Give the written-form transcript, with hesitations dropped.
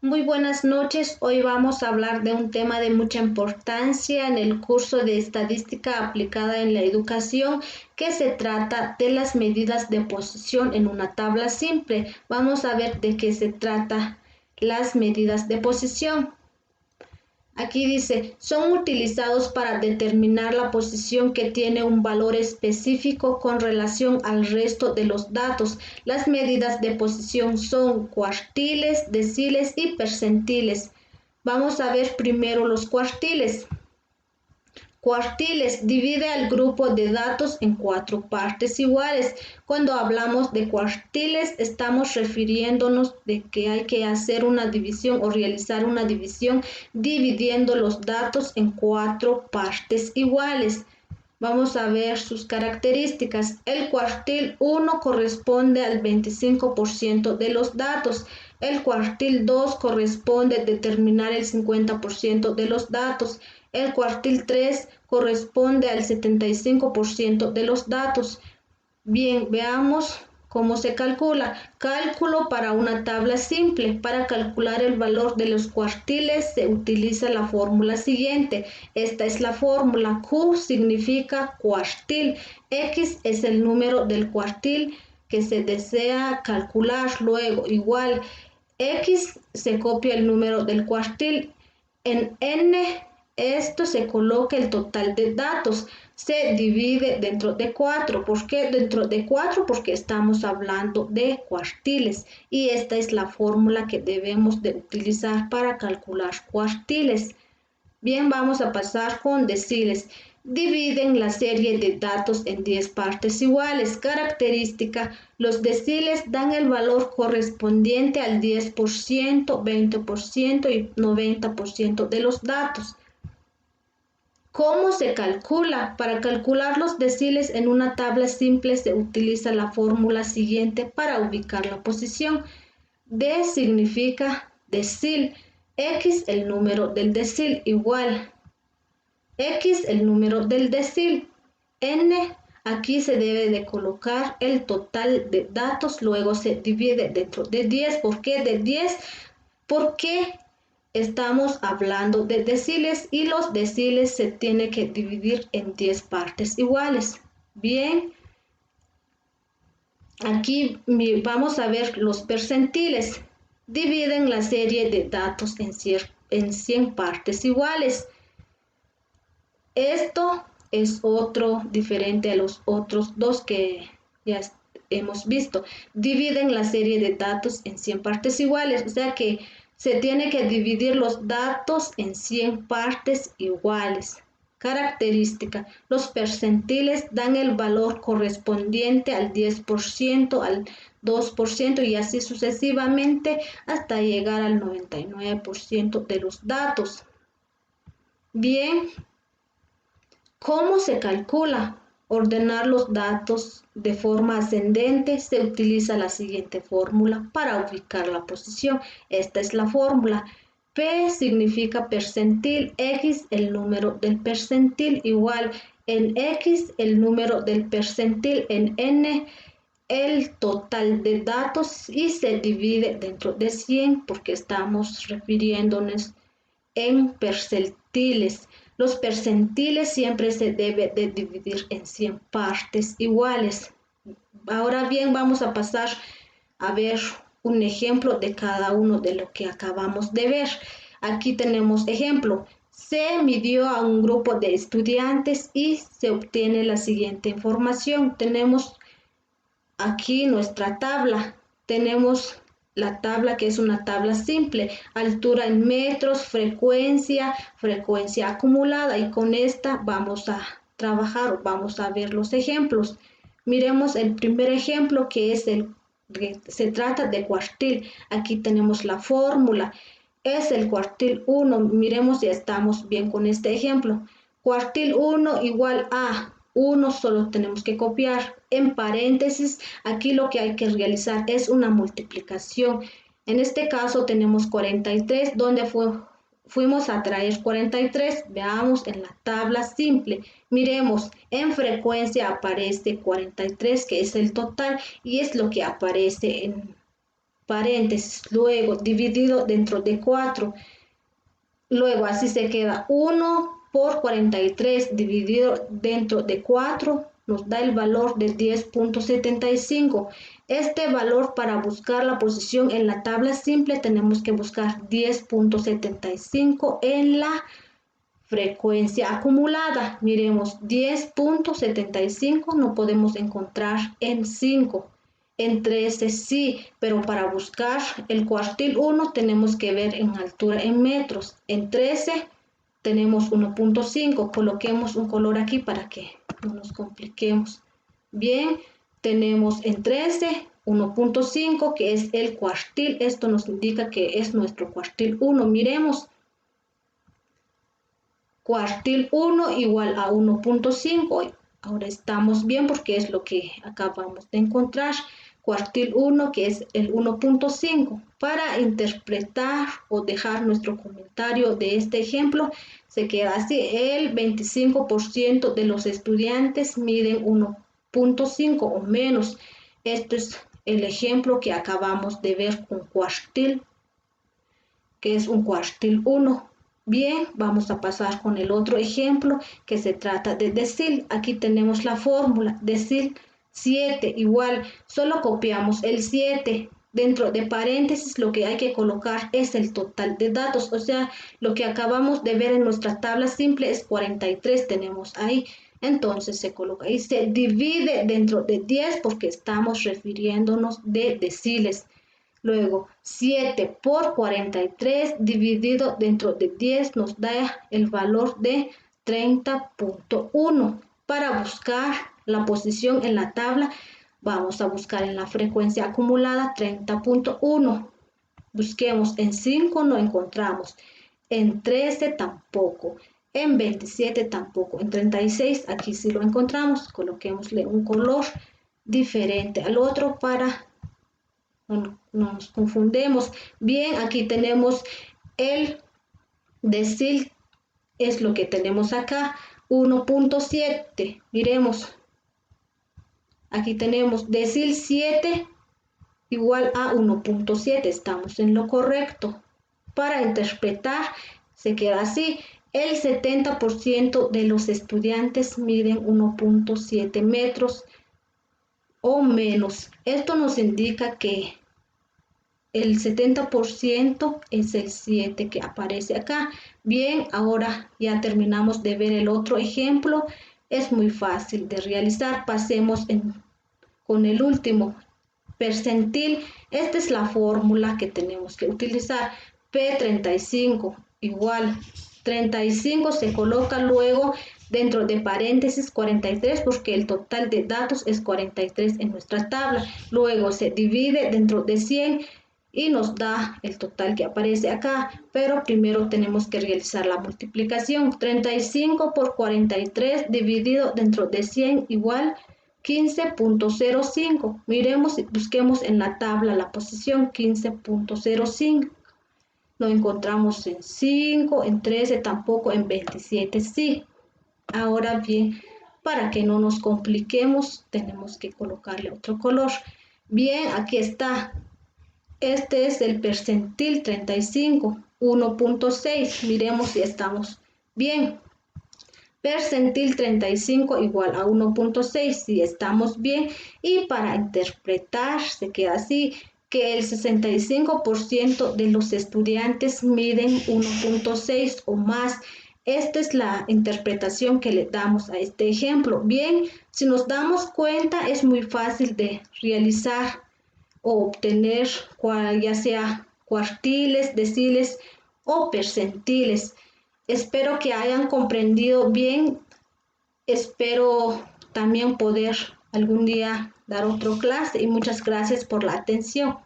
Muy buenas noches. Hoy vamos a hablar de un tema de mucha importancia en el curso de estadística aplicada en la educación, que se trata de las medidas de posición en una tabla simple. Vamos a ver de qué se trata las medidas de posición. Aquí dice, son utilizados para determinar la posición que tiene un valor específico con relación al resto de los datos. Las medidas de posición son cuartiles, deciles y percentiles. Vamos a ver primero los cuartiles. Cuartiles divide al grupo de datos en cuatro partes iguales. Cuando hablamos de cuartiles, estamos refiriéndonos de que hay que hacer una división o realizar una división dividiendo los datos en cuatro partes iguales. Vamos a ver sus características. El cuartil 1 corresponde al 25% de los datos. El cuartil 2 corresponde a determinar el 50% de los datos. El cuartil 3 corresponde al 75% de los datos. Bien, veamos cómo se calcula. Cálculo para una tabla simple. Para calcular el valor de los cuartiles se utiliza la fórmula siguiente. Esta es la fórmula. Q significa cuartil. X es el número del cuartil que se desea calcular. Luego, igual, X se copia el número del cuartil. En N esto se coloca el total de datos, se divide dentro de 4. ¿Por qué dentro de 4? Porque estamos hablando de cuartiles y esta es la fórmula que debemos de utilizar para calcular cuartiles. Bien, vamos a pasar con deciles. Dividen la serie de datos en 10 partes iguales. Característica: los deciles dan el valor correspondiente al 10%, 20% y 90% de los datos. ¿Cómo se calcula? Para calcular los deciles en una tabla simple se utiliza la fórmula siguiente para ubicar la posición. D significa decil, X el número del decil igual, X el número del decil, N, aquí se debe de colocar el total de datos, luego se divide dentro de 10. ¿Por qué de 10? Porque estamos hablando de deciles y los deciles se tiene que dividir en 10 partes iguales. Bien, aquí vamos a ver los percentiles. Dividen la serie de datos en 100 partes iguales. Esto es otro diferente a los otros dos que ya hemos visto. Dividen la serie de datos en 100 partes iguales, o sea que se tiene que dividir los datos en 100 partes iguales. Característica: los percentiles dan el valor correspondiente al 10%, al 2% y así sucesivamente hasta llegar al 99% de los datos. Bien, ¿cómo se calcula? Ordenar los datos de forma ascendente. Se utiliza la siguiente fórmula para ubicar la posición. Esta es la fórmula. P significa percentil, X el número del percentil igual en X el número del percentil, en N el total de datos y se divide dentro de 100 porque estamos refiriéndonos en percentiles. Los percentiles siempre se debe de dividir en 100 partes iguales. Ahora bien, vamos a pasar a ver un ejemplo de cada uno de lo que acabamos de ver. Aquí tenemos ejemplo. Se midió a un grupo de estudiantes y se obtiene la siguiente información. Tenemos aquí nuestra tabla. Tenemos la tabla que es una tabla simple, altura en metros, frecuencia acumulada, y con esta vamos a trabajar, vamos a ver los ejemplos. Miremos el primer ejemplo que se trata de cuartil. Aquí tenemos la fórmula, es el cuartil 1, miremos si estamos bien con este ejemplo. Cuartil 1 igual a 1, solo tenemos que copiar. En paréntesis, aquí lo que hay que realizar es una multiplicación. En este caso tenemos 43, donde fuimos a traer 43. Veamos en la tabla simple. Miremos, en frecuencia aparece 43, que es el total, y es lo que aparece en paréntesis, luego dividido dentro de 4, luego así se queda 1 por 43 dividido dentro de 4, nos da el valor de 10.75. Este valor, para buscar la posición en la tabla simple, tenemos que buscar 10.75 en la frecuencia acumulada. Miremos, 10.75 no podemos encontrar en 5. En 13 sí, pero para buscar el cuartil 1 tenemos que ver en altura en metros. En 13 tenemos 1.5. Coloquemos un color aquí para que no nos compliquemos. Bien, tenemos en 13 1.5, que es el cuartil. Esto nos indica que es nuestro cuartil 1. Miremos. Cuartil 1 igual a 1.5. Ahora estamos bien porque es lo que acabamos de encontrar. Cuartil 1, que es el 1.5. Para interpretar o dejar nuestro comentario de este ejemplo, se queda así. El 25% de los estudiantes miden 1.5 o menos. Este es el ejemplo que acabamos de ver con cuartil, que es un cuartil 1. Bien, vamos a pasar con el otro ejemplo que se trata de decil. Aquí tenemos la fórmula, decil 7 igual, solo copiamos el 7. Dentro de paréntesis lo que hay que colocar es el total de datos, o sea, lo que acabamos de ver en nuestra tabla simple es 43, tenemos ahí. Entonces se coloca y se divide dentro de 10 porque estamos refiriéndonos de deciles. Luego, 7 por 43 dividido dentro de 10 nos da el valor de 30.1. Para buscar la posición en la tabla, vamos a buscar en la frecuencia acumulada 30.1. Busquemos en 5, no encontramos. En 13 tampoco. En 27 tampoco. En 36 aquí sí lo encontramos. Coloquémosle un color diferente al otro para no nos confundemos. Bien, aquí tenemos el decil, es lo que tenemos acá, 1.7. Miremos, aquí tenemos decil 7 igual a 1.7, estamos en lo correcto. Para interpretar, se queda así. El 70% de los estudiantes miden 1.7 metros o menos. Esto nos indica que el 70% es el 7 que aparece acá. Bien, ahora ya terminamos de ver el otro ejemplo. Es muy fácil de realizar. Pasemos con el último, percentil. Esta es la fórmula que tenemos que utilizar. P35 igual 35 se coloca luego dentro de paréntesis 43 porque el total de datos es 43 en nuestra tabla. Luego se divide dentro de 100 y nos da el total que aparece acá, pero primero tenemos que realizar la multiplicación. 35 por 43 dividido dentro de 100 igual 15.05. Miremos y busquemos en la tabla la posición 15.05. Lo encontramos en 5, en 13 tampoco, en 27 sí. Ahora bien, para que no nos compliquemos, tenemos que colocarle otro color. Bien, aquí está. Este es el percentil 35, 1.6. Miremos si estamos bien. Percentil 35 igual a 1.6, si estamos bien. Y para interpretar se queda así, que el 65% de los estudiantes miden 1.6 o más. Esta es la interpretación que le damos a este ejemplo. Bien, si nos damos cuenta, es muy fácil de realizar o obtener ya sea cuartiles, deciles o percentiles. Espero que hayan comprendido bien. Espero también poder algún día dar otra clase y muchas gracias por la atención.